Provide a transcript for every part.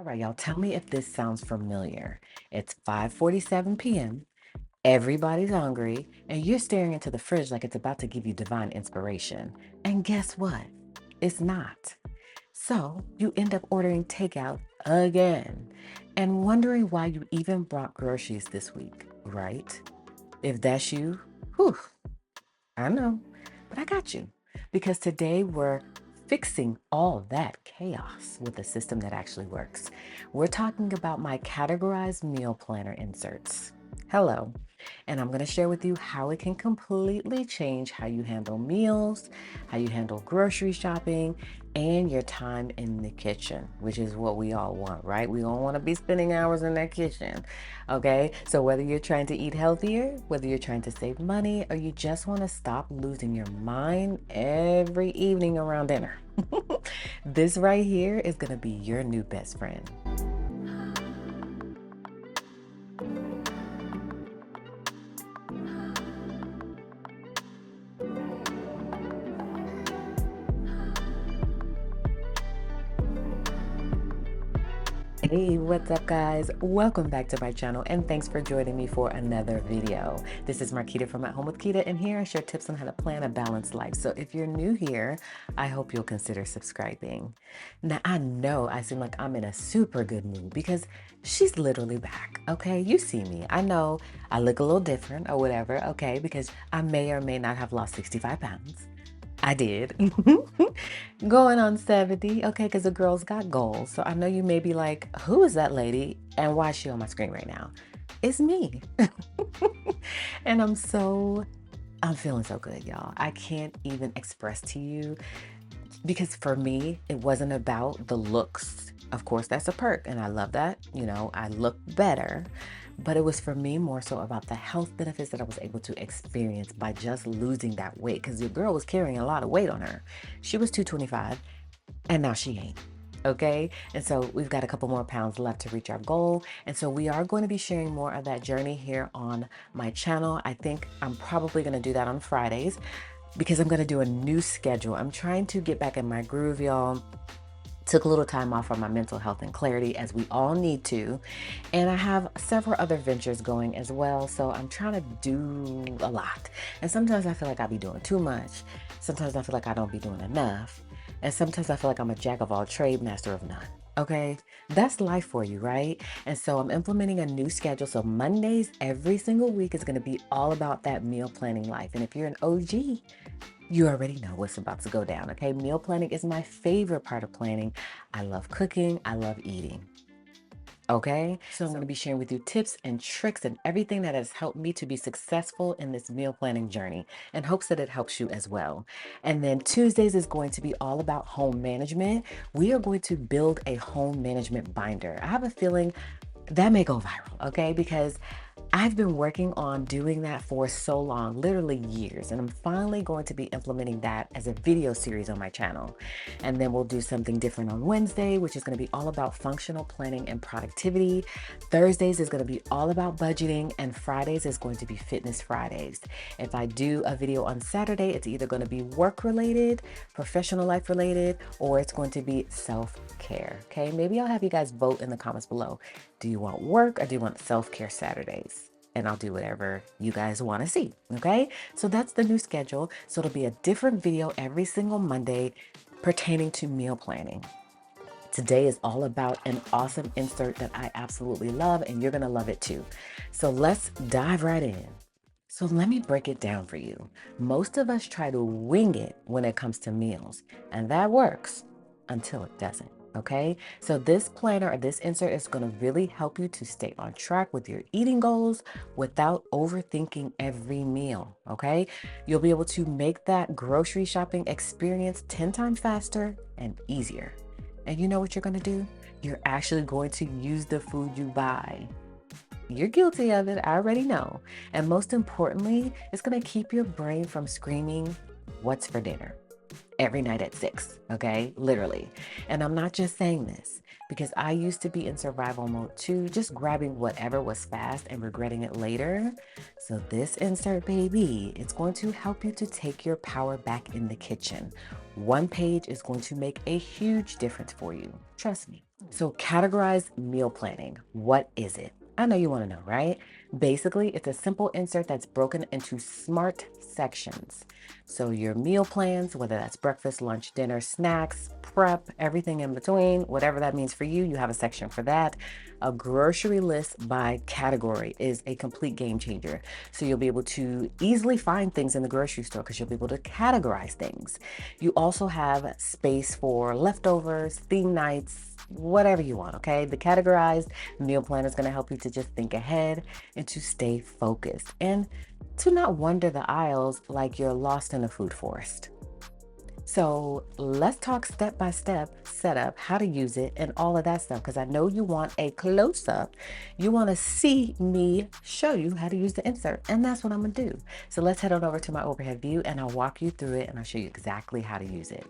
All right, y'all, tell me if this sounds familiar. It's 5:47 p.m. Everybody's hungry, and you're staring into the fridge like it's about to give you divine inspiration. And guess what? It's not. So you end up ordering takeout again and wondering why you even brought groceries this week, right? If that's you, whew, I know, but I got you. Because today we're fixing all that chaos with a system that actually works. We're talking about my categorized meal planner inserts. Hello, and I'm going to share with you how it can completely change how you handle meals, how you handle grocery shopping, and your time in the kitchen, which is what we all want, right? We don't want to be spending hours in that kitchen. Okay, so whether you're trying to eat healthier, whether you're trying to save money, or you just want to stop losing your mind every evening around dinner, this right here is going to be your new best friend. Hey, what's up guys? Welcome back to my channel and thanks for joining me for another video. This is Marquita from At Home with Kita, and here I share tips on how to plan a balanced life. So if you're new here, I hope you'll consider subscribing. Now I know I seem like I'm in a super good mood because she's literally back, okay? You see me. I know I look a little different or whatever, okay? Because I may or may not have lost 65 pounds. I did. Going on 70, okay, because the girl's got goals. So I know you may be like, who is that lady and why is she on my screen right now? It's me. And I'm feeling so good, y'all. I can't even express to you because for me, it wasn't about the looks. Of course, that's a perk, and I love that. You know, I look better, but it was for me more so about the health benefits that I was able to experience by just losing that weight because your girl was carrying a lot of weight on her. She was 225, and now she ain't. Okay, and so we've got a couple more pounds left to reach our goal. And so we are going to be sharing more of that journey here on my channel. I think I'm probably going to do that on Fridays because I'm going to do a new schedule. I'm trying to get back in my groove, y'all. Took a little time off from my mental health and clarity, as we all need to. And I have several other ventures going as well. So I'm trying to do a lot. And sometimes I feel like I be doing too much. Sometimes I feel like I don't be doing enough. And sometimes I feel like I'm a jack of all trade, master of none. Okay, that's life for you, right? And so I'm implementing a new schedule. So Mondays every single week is going to be all about that meal planning life. And if you're an OG, you already know what's about to go down, okay? Meal planning is my favorite part of planning. I love cooking, I love eating. Okay, so I'm going to be sharing with you tips and tricks and everything that has helped me to be successful in this meal planning journey, in hopes that it helps you as well. And then Tuesdays is going to be all about home management. We are going to build a home management binder. I have a feeling that may go viral, okay? Because I've been working on doing that for so long, literally years, and I'm finally going to be implementing that as a video series on my channel. And then we'll do something different on Wednesday, which is going to be all about functional planning and productivity. Thursdays is going to be all about budgeting, and Fridays is going to be Fitness Fridays. If I do a video on Saturday, it's either going to be work related, professional life related, or it's going to be self-care, okay? Maybe I'll have you guys vote in the comments below. Do you want work or do you want self-care Saturdays? And I'll do whatever you guys want to see, okay? So that's the new schedule. So it'll be a different video every single Monday pertaining to meal planning. Today is all about an awesome insert that I absolutely love, and you're going to love it too. So let's dive right in. So let me break it down for you. Most of us try to wing it when it comes to meals, and that works until it doesn't. Okay, so this planner or this insert is going to really help you to stay on track with your eating goals without overthinking every meal. Okay, you'll be able to make that grocery shopping experience 10 times faster and easier. And you know what you're going to do? You're actually going to use the food you buy. You're guilty of it, I already know. And most importantly, it's going to keep your brain from screaming, "What's for dinner?" every night at 6, okay? Literally. And I'm not just saying this because I used to be in survival mode too, just grabbing whatever was fast and regretting it later. So this insert, baby, it's going to help you to take your power back in the kitchen. One page is going to make a huge difference for you. Trust me. So categorize meal planning. What is it? I know you want to know, right? Basically, it's a simple insert that's broken into smart sections. So your meal plans, whether that's breakfast, lunch, dinner, snacks, prep, everything in between, whatever that means for you, you have a section for that. A grocery list by category is a complete game changer. So you'll be able to easily find things in the grocery store because you'll be able to categorize things. You also have space for leftovers, theme nights, whatever you want, okay? The categorized meal plan is going to help you to just think ahead and to stay focused and to not wander the aisles like you're lost in a food forest. So let's talk step by step setup, how to use it, and all of that stuff, because I know you want a close up. You want to see me show you how to use the insert, and that's what I'm going to do. So let's head on over to my overhead view and I'll walk you through it and I'll show you exactly how to use it.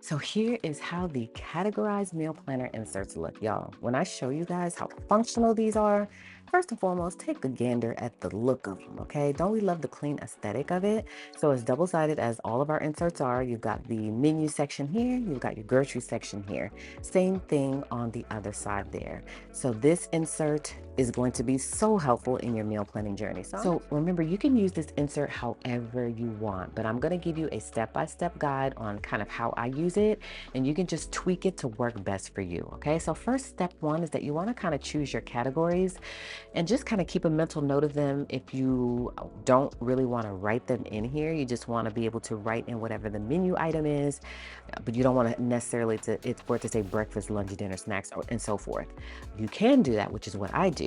So here is how the categorized meal planner inserts look, y'all. When I show you guys how functional these are, first and foremost, take a gander at the look of them, okay? Don't we love the clean aesthetic of it? So it's double-sided as all of our inserts are. You've got the menu section here, you've got your grocery section here. Same thing on the other side there. So this insert is going to be so helpful in your meal planning journey. So remember, you can use this insert however you want, but I'm going to give you a step-by-step guide on kind of how I use it, and you can just tweak it to work best for you. Okay, so first step one is that you want to kind of choose your categories and just kind of keep a mental note of them. If you don't really want to write them in here, you just want to be able to write in whatever the menu item is, but you don't want to necessarily it's for it to say breakfast, lunch, dinner, snacks, and so forth. You can do that, which is what I do.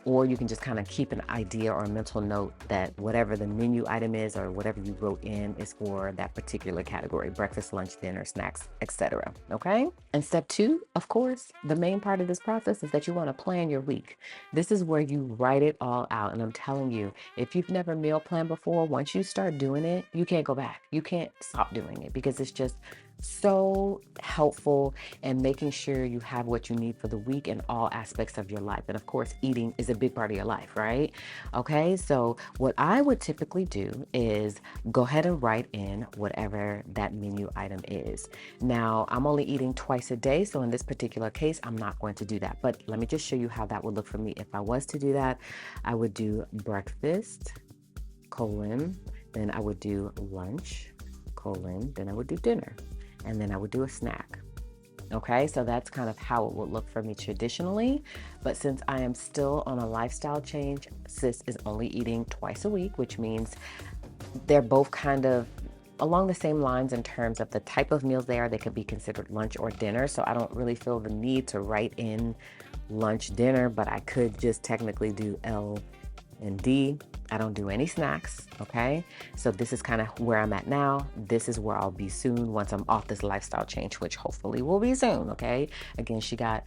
Or you can just kind of keep an idea or a mental note that whatever the menu item is or whatever you wrote in is for that particular category: breakfast, lunch, dinner, snacks, etc. Okay. And step two, of course, the main part of this process is that you want to plan your week. This is where you write it all out. And I'm telling you, if you've never meal planned before, once you start doing it, you can't go back. You can't stop doing it because it's just so helpful in making sure you have what you need for the week in all aspects of your life. And of course, eating is a big part of your life, right? Okay, so what I would typically do is go ahead and write in whatever that menu item is. Now, I'm only eating twice a day, so in this particular case, I'm not going to do that. But let me just show you how that would look for me. If I was to do that, I would do breakfast, then I would do lunch, then I would do dinner, and then I would do a snack. Okay, so that's kind of how it would look for me traditionally. But since I am still on a lifestyle change, sis is only eating twice a week, which means they're both kind of along the same lines in terms of the type of meals they are. They could be considered lunch or dinner. So I don't really feel the need to write in lunch, dinner, but I could just technically do L and D. I don't do any snacks, okay? So this is kind of where I'm at now. This is where I'll be soon once I'm off this lifestyle change, which hopefully will be soon, okay? Again, she got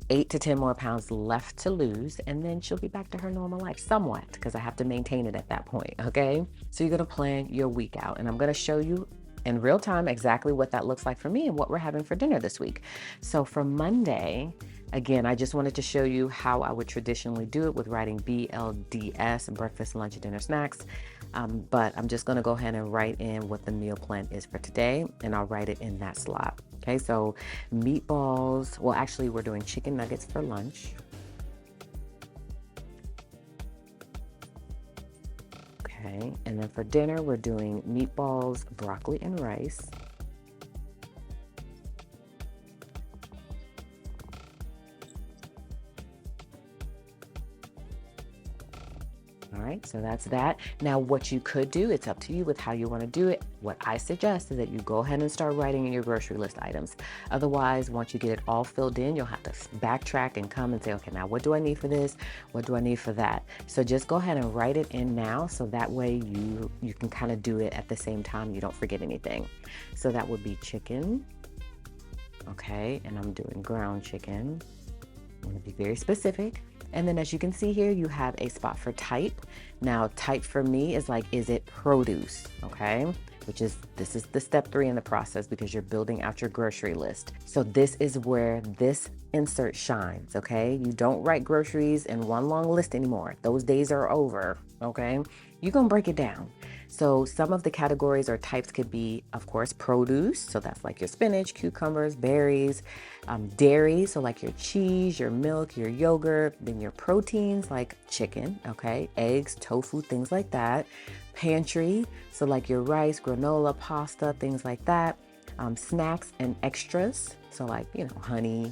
8 to 10 more pounds left to lose, and then she'll be back to her normal life somewhat because I have to maintain it at that point, okay? So you're gonna plan your week out, and I'm gonna show you in real time exactly what that looks like for me and what we're having for dinner this week. So for Monday, again, I just wanted to show you how I would traditionally do it with writing BLDS, breakfast, lunch, dinner, snacks. But I'm just going to go ahead and write in what the meal plan is for today, and I'll write it in that slot. Okay, so meatballs. Well, actually, we're doing chicken nuggets for lunch. Okay, and then for dinner, we're doing meatballs, broccoli, and rice. All right, so that's that. Now, what you could do, it's up to you with how you want to do it. What I suggest is that you go ahead and start writing in your grocery list items. Otherwise, once you get it all filled in, you'll have to backtrack and come and say, okay, now what do I need for this? What do I need for that? So just go ahead and write it in now, so that way you can kind of do it at the same time. You don't forget anything. So that would be chicken. Okay, and I'm doing ground chicken. I'm going to be very specific. And then as you can see here, you have a spot for type. Now, type for me is like, is it produce? Okay. This is the step 3 in the process because you're building out your grocery list. So this is where this insert shines. Okay. You don't write groceries in one long list anymore. Those days are over. Okay. You're going to break it down. So some of the categories or types could be, of course, produce. So that's like your spinach, cucumbers, berries, dairy. So like your cheese, your milk, your yogurt, then your proteins like chicken, okay, eggs, tofu, things like that. Pantry. So like your rice, granola, pasta, things like that. Snacks and extras. So like, honey,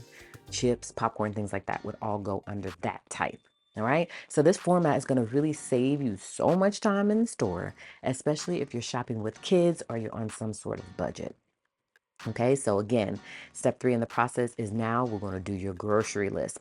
chips, popcorn, things like that would all go under that type. All right. So this format is going to really save you so much time in the store, especially if you're shopping with kids or you're on some sort of budget. Okay. So again, step 3 in the process is now we're going to do your grocery list,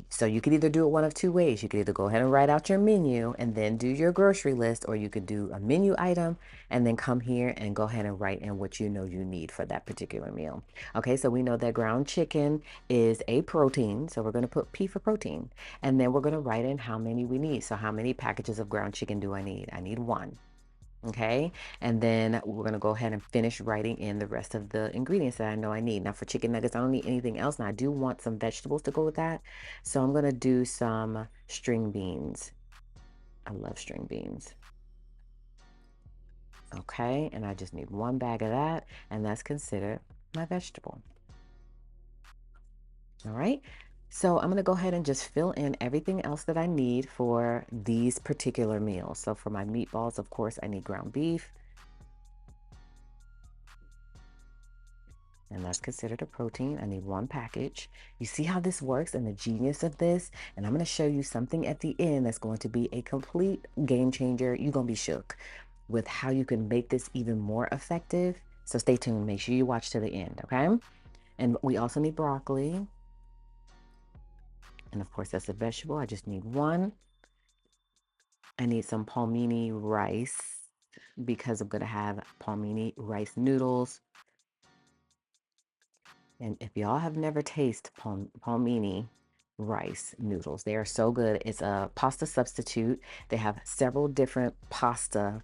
so you could either do it one of 2 ways. You could either go ahead and write out your menu and then do your grocery list, or you could do a menu item and then come here and go ahead and write in what you know you need for that particular meal. Okay, so we know that ground chicken is a protein, so we're going to put P for protein. And then we're going to write in how many we need. So how many packages of ground chicken do I need? I need 1. Okay, and then we're going to go ahead and finish writing in the rest of the ingredients that I know I need. Now for chicken nuggets, I don't need anything else. Now I do want some vegetables to go with that. So I'm going to do some string beans. I love string beans. Okay, and I just need 1 bag of that, and that's considered my vegetable. All right. So I'm going to go ahead and just fill in everything else that I need for these particular meals. So for my meatballs, of course, I need ground beef. And that's considered a protein. I need 1 package. You see how this works and the genius of this? And I'm going to show you something at the end that's going to be a complete game changer. You're going to be shook with how you can make this even more effective. So stay tuned. Make sure you watch to the end, okay? And we also need broccoli. And of course, that's a vegetable. I just need 1. I need some palmini rice because I'm going to have palmini rice noodles. And if y'all have never tasted palmini rice noodles, they are so good. It's a pasta substitute. They have several different pasta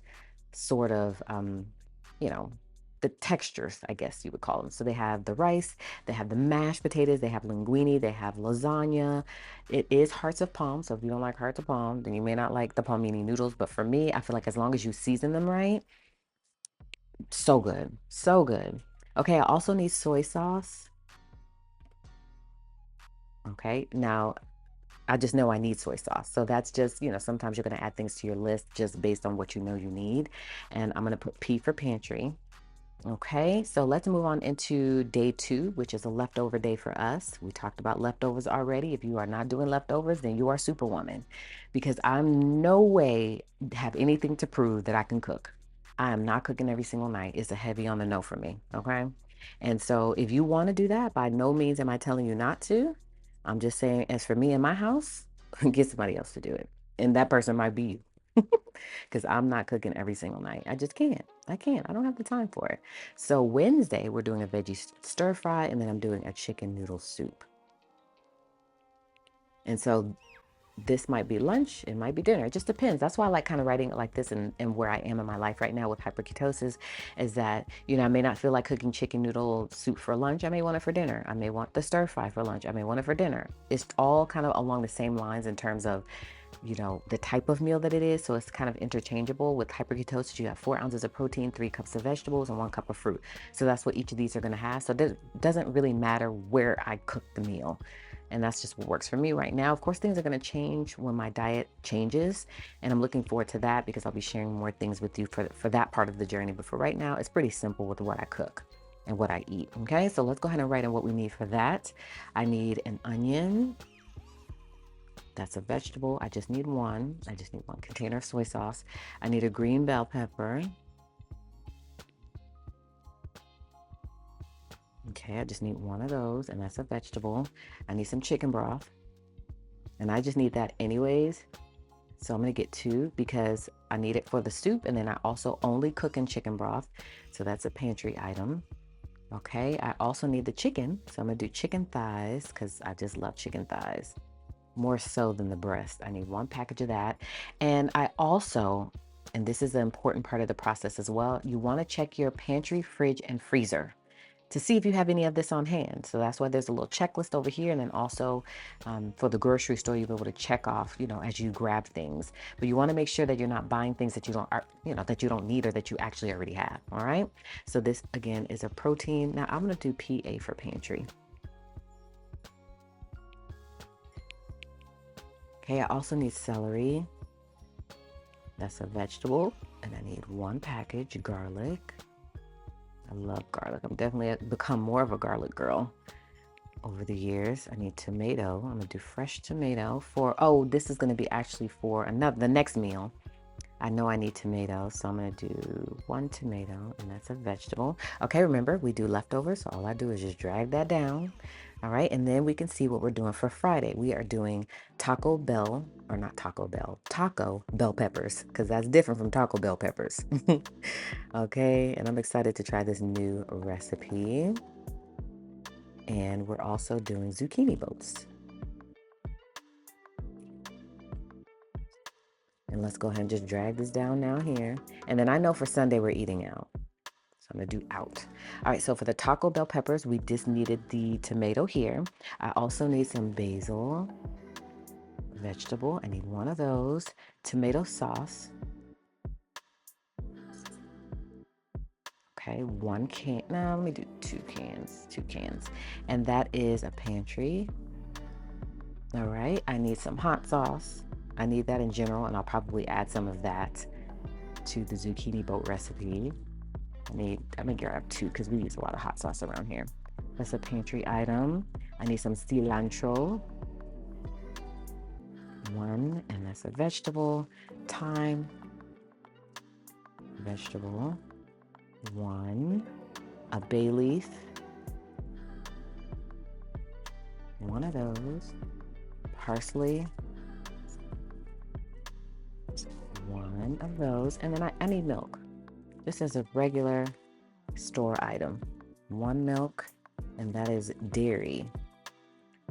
sort of, the textures, I guess you would call them. So they have the rice, they have the mashed potatoes, they have linguine, they have lasagna. It is hearts of palm. So if you don't like hearts of palm, then you may not like the palmini noodles. But for me, I feel like as long as you season them right, so good. So good. Okay, I also need soy sauce. Okay, now I just know I need soy sauce. So that's just, sometimes you're going to add things to your list just based on what you know you need. And I'm going to put P for pantry. Okay, so let's move on into day 2, which is a leftover day for us. We talked about leftovers already. If you are not doing leftovers, then you are superwoman, because I'm no way have anything to prove that I can cook. I am not cooking every single night. It's a heavy on the no for me. Okay. And so if you want to do that, by no means am I telling you not to. I'm just saying, as for me in my house, get somebody else to do it. And that person might be you. Because I'm not cooking every single night. I just can't. I can't. I don't have the time for it. So Wednesday, we're doing a veggie stir fry, and then I'm doing a chicken noodle soup. And so this might be lunch, it might be dinner. It just depends. That's why I like kind of writing it like this, and where I am in my life right now with hyperketosis is that, I may not feel like cooking chicken noodle soup for lunch. I may want it for dinner. I may want the stir fry for lunch. I may want it for dinner. It's all kind of along the same lines in terms of, the type of meal that it is. So it's kind of interchangeable. With hyperketosis, you have 4 ounces of protein, 3 cups of vegetables, and 1 cup of fruit. So that's what each of these are going to have. So it doesn't really matter where I cook the meal. And that's just what works for me right now. Of course, things are going to change when my diet changes. And I'm looking forward to that because I'll be sharing more things with you for that part of the journey. But for right now, it's pretty simple with what I cook and what I eat. Okay, so let's go ahead and write in what we need for that. I need an onion. That's a vegetable. I just need 1. I just need 1 container of soy sauce. I need a green bell pepper. Okay, I just need 1 of those, and that's a vegetable. I need some chicken broth, and I just need that anyways. So I'm going to get 2 because I need it for the soup, and then I also only cook in chicken broth. So that's a pantry item. Okay, I also need the chicken. So I'm gonna do chicken thighs because I just love chicken thighs more so than the breast. I need 1 package of that. And I also, and this is an important part of the process as well, you wanna check your pantry, fridge, and freezer to see if you have any of this on hand. So that's why there's a little checklist over here. And then also for the grocery store, you'll be able to check off, as you grab things. But you want to make sure that you're not buying things that you don't, that you don't need or that you actually already have. All right. So this again is a protein. Now I'm going to do PA for pantry. Okay. I also need celery. That's a vegetable. And I need 1 package garlic. I love garlic. I'm definitely become more of a garlic girl over the years. I need tomato. I'm gonna do fresh tomato for, oh, this is gonna be actually for the next meal. I know I need tomatoes, so I'm gonna do 1 tomato, and that's a vegetable. Okay, remember, we do leftovers, so all I do is just drag that down. All right, and then we can see what we're doing for Friday. We are doing Taco Bell peppers, because that's different from Taco Bell peppers. Okay, and I'm excited to try this new recipe. And we're also doing zucchini boats. And let's go ahead and just drag this down now here. And then I know for Sunday we're eating out. So I'm gonna do out. All right, so for the Taco Bell peppers, we just needed the tomato here. I also need some basil, vegetable. I need 1 of those. Tomato sauce. Okay, 1 can. No, let me do 2 cans. 2 cans. And that is a pantry. All right, I need some hot sauce. I need that in general, and I'll probably add some of that to the zucchini boat recipe. I'm gonna grab 2 because we use a lot of hot sauce around here. That's a pantry item. I need some cilantro. 1, and that's a vegetable. Thyme, vegetable. 1, a bay leaf. 1 of those. Parsley. 1 of those. And then I need milk. This is a regular store item. 1 milk, and that is dairy.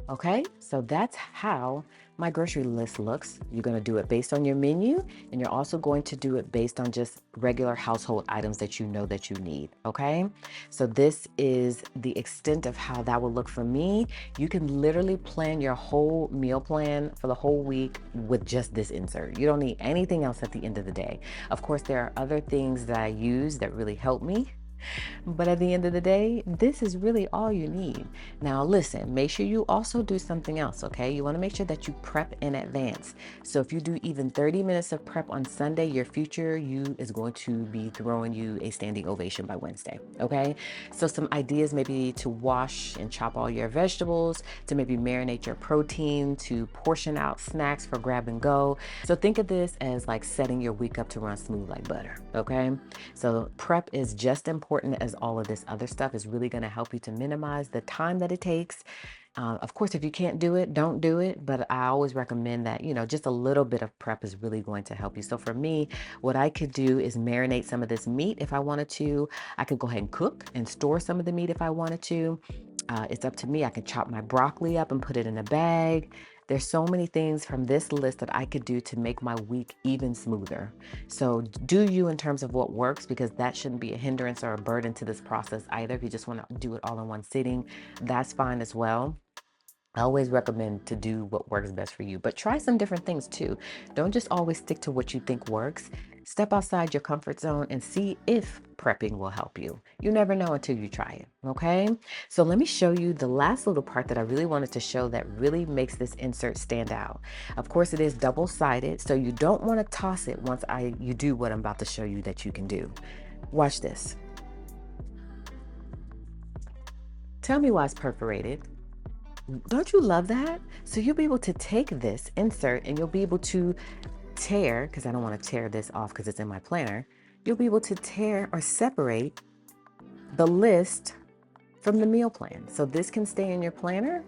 Okay, so that's how my grocery list looks. You're going to do it based on your menu, and you're also going to do it based on just regular household items that you know that you need. Okay, so this is the extent of how that will look for me. You can literally plan your whole meal plan for the whole week with just this insert. You don't need anything else at the end of the day. Of course, there are other things that I use that really help me. But at the end of the day, this is really all you need. Now, listen, make sure you also do something else, okay? You want to make sure that you prep in advance. So if you do even 30 minutes of prep on Sunday, your future you is going to be throwing you a standing ovation by Wednesday, okay? So some ideas maybe to wash and chop all your vegetables, to maybe marinate your protein, to portion out snacks for grab and go. So think of this as like setting your week up to run smooth like butter, okay? So prep is just important as all of this other stuff. Is really going to help you to minimize the time that it takes. Of course, if you can't do it, don't do it. But I always recommend that, just a little bit of prep is really going to help you. So for me, what I could do is marinate some of this meat if I wanted to. I could go ahead and cook and store some of the meat if I wanted to. It's up to me. I can chop my broccoli up and put it in a bag. There's so many things from this list that I could do to make my week even smoother. So do you in terms of what works, because that shouldn't be a hindrance or a burden to this process either. If you just want to do it all in one sitting, that's fine as well. I always recommend to do what works best for you, but try some different things too. Don't just always stick to what you think works. Step outside your comfort zone and see if prepping will help you. You never know until you try it, okay? So let me show you the last little part that I really wanted to show that really makes this insert stand out. Of course, it is double-sided, so you don't want to toss it once you do what I'm about to show you that you can do. Watch this. Tell me why it's perforated. Don't you love that? So you'll be able to take this insert and you'll be able to tear, because I don't want to tear this off because it's in my planner. You'll be able to tear or separate the list from the meal plan. So this can stay in your planner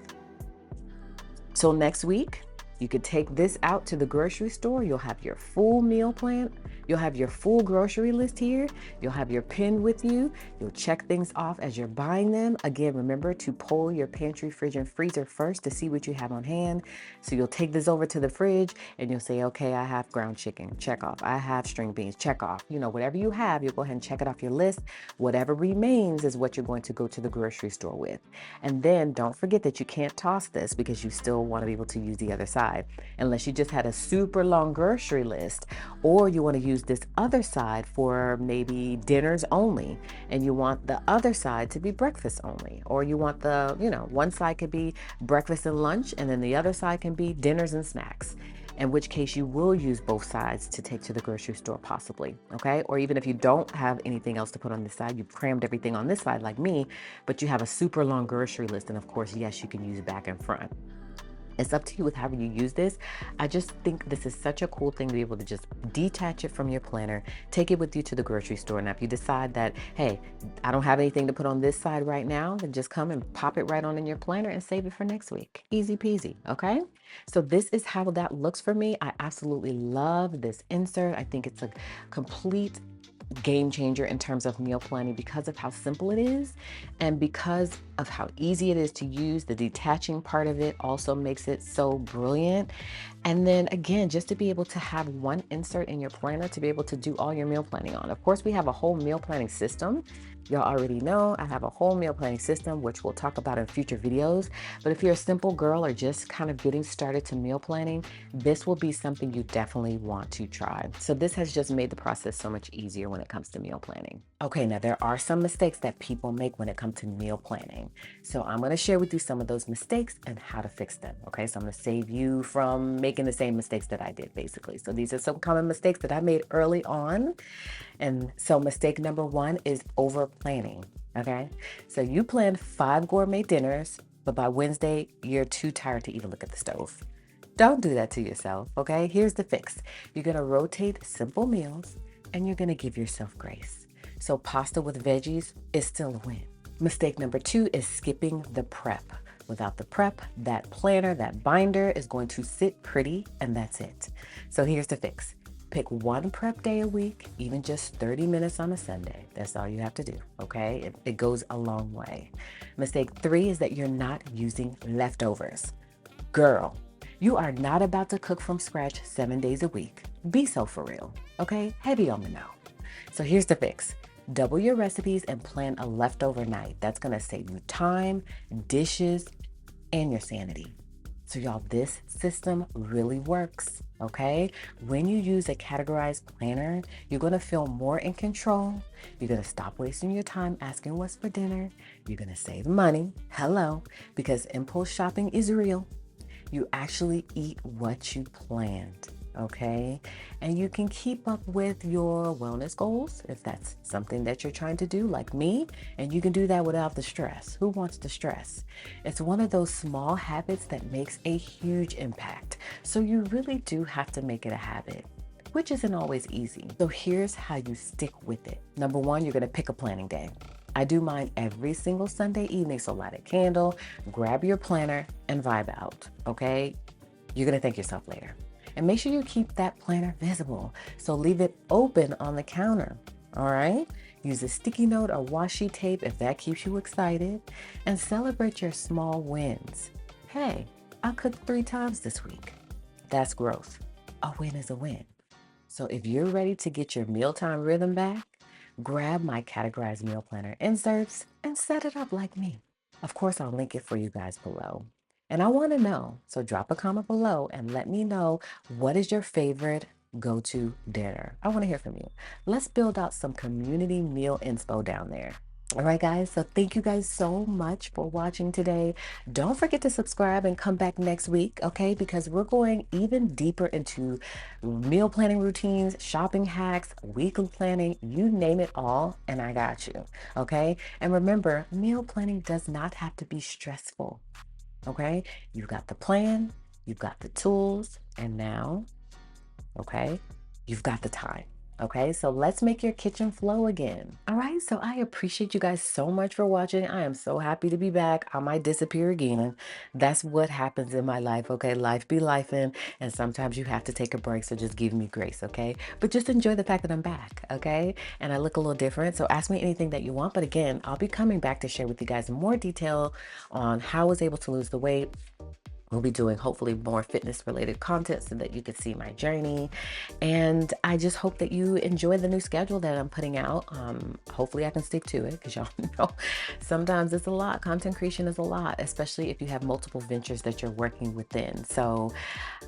till next week. You could take this out to the grocery store. You'll have your full meal plan. You'll have your full grocery list here. You'll have your pen with you. You'll check things off as you're buying them. Again, remember to pull your pantry, fridge, and freezer first to see what you have on hand. So you'll take this over to the fridge and you'll say, okay, I have ground chicken, check off. I have string beans, check off. You know, whatever you have, you'll go ahead and check it off your list. Whatever remains is what you're going to go to the grocery store with. And then don't forget that you can't toss this because you still want to be able to use the other side, unless you just had a super long grocery list, or you want to use this other side for maybe dinners only, and you want the other side to be breakfast only, or you want the, one side could be breakfast and lunch, and then the other side can be dinners and snacks. In which case you will use both sides to take to the grocery store possibly, okay? Or even if you don't have anything else to put on this side, you've crammed everything on this side like me, but you have a super long grocery list, and of course, yes, you can use back and front. It's up to you with however you use this. I just think this is such a cool thing to be able to just detach it from your planner, take it with you to the grocery store. Now, if you decide that, hey, I don't have anything to put on this side right now, then just come and pop it right on in your planner and save it for next week. Easy peasy, okay? So this is how that looks for me. I absolutely love this insert. I think it's a complete game changer in terms of meal planning because of how simple it is and because of how easy it is to use. The detaching part of it also makes it so brilliant. And then again, just to be able to have one insert in your planner to be able to do all your meal planning on. Of course, we have a whole meal planning system. Y'all already know I have a whole meal planning system, which we'll talk about in future videos. But if you're a simple girl or just kind of getting started to meal planning, this will be something you definitely want to try. So this has just made the process so much easier when it comes to meal planning. Okay, now there are some mistakes that people make when it comes to meal planning. So I'm going to share with you some of those mistakes and how to fix them. Okay, so I'm going to save you from making the same mistakes that I did, basically. So these are some common mistakes that I made early on. And so mistake number one is over planning. Okay, so you planned 5 gourmet dinners, but by Wednesday, you're too tired to even look at the stove. Don't do that to yourself. Okay, here's the fix. You're going to rotate simple meals and you're going to give yourself grace. So pasta with veggies is still a win. Mistake number 2 is skipping the prep. Without the prep, that planner, that binder is going to sit pretty, and that's it. So here's the fix. Pick one prep day a week, even just 30 minutes on a Sunday. That's all you have to do, okay? It goes a long way. Mistake 3 is that you're not using leftovers. Girl, you are not about to cook from scratch 7 days a week. Be so for real, okay? Heavy on the know. So here's the fix. Double your recipes and plan a leftover night. That's gonna save you time, dishes, and your sanity. So y'all, this system really works, okay? When you use a categorized planner, you're gonna feel more in control. You're gonna stop wasting your time asking what's for dinner. You're gonna save money, hello, because impulse shopping is real. You actually eat what you planned, okay? And you can keep up with your wellness goals if that's something that you're trying to do, like me, and you can do that without the stress. Who wants the stress? It's one of those small habits that makes a huge impact. So you really do have to make it a habit, which isn't always easy. So here's how you stick with it. Number 1, you're gonna pick a planning day. I do mine every single Sunday evening, so light a candle, grab your planner, and vibe out, okay? You're gonna thank yourself later. And make sure you keep that planner visible, so leave it open on the counter, all right? Use a sticky note or washi tape if that keeps you excited, and celebrate your small wins. Hey, I cooked 3 times this week. That's growth. A win is a win. So if you're ready to get your mealtime rhythm back, grab my categorized meal planner inserts and set it up like me. Of course, I'll link it for you guys below. And I want to know, so drop a comment below and let me know, what is your favorite go-to dinner? I want to hear from you. Let's build out some community meal inspo down there. All right, guys, so thank you guys so much for watching today. Don't forget to subscribe and come back next week, okay? Because we're going even deeper into meal planning routines, shopping hacks, weekly planning, you name it all, and I got you, okay? And remember, meal planning does not have to be stressful, okay? You've got the plan, you've got the tools, and now, okay, you've got the time. Okay, so let's make your kitchen flow again. All right, so I appreciate you guys so much for watching. I am so happy to be back. I might disappear again. That's what happens in my life, okay? Life be lifing, and sometimes you have to take a break, so just give me grace, okay? But just enjoy the fact that I'm back, okay? And I look a little different, so ask me anything that you want. But again, I'll be coming back to share with you guys more detail on how I was able to lose the weight. We'll be doing hopefully more fitness related content so that you can see my journey. And I just hope that you enjoy the new schedule that I'm putting out. Hopefully I can stick to it because y'all know sometimes it's a lot. Content creation is a lot, especially if you have multiple ventures that you're working within. So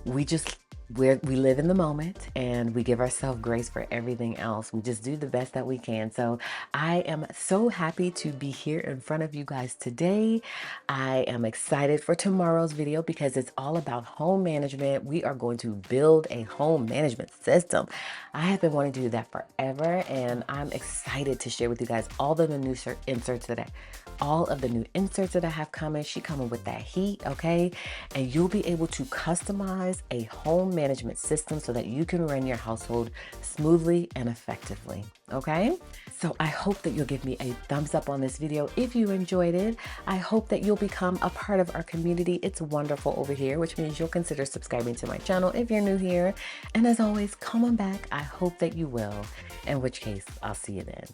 we just we live in the moment and we give ourselves grace for everything else. We just do the best that we can. So I am so happy to be here in front of you guys today. I am excited for tomorrow's video because it's all about home management. We are going to build a home management system. I have been wanting to do that forever, and I'm excited to share with you guys all of the new inserts that I have coming. She coming with that heat, okay? And you'll be able to customize a home management system so that you can run your household smoothly and effectively, okay? So I hope that you'll give me a thumbs up on this video if you enjoyed it. I hope that you'll become a part of our community. It's wonderful over here, which means you'll consider subscribing to my channel if you're new here. And as always, come on back. I hope that you will, in which case I'll see you then.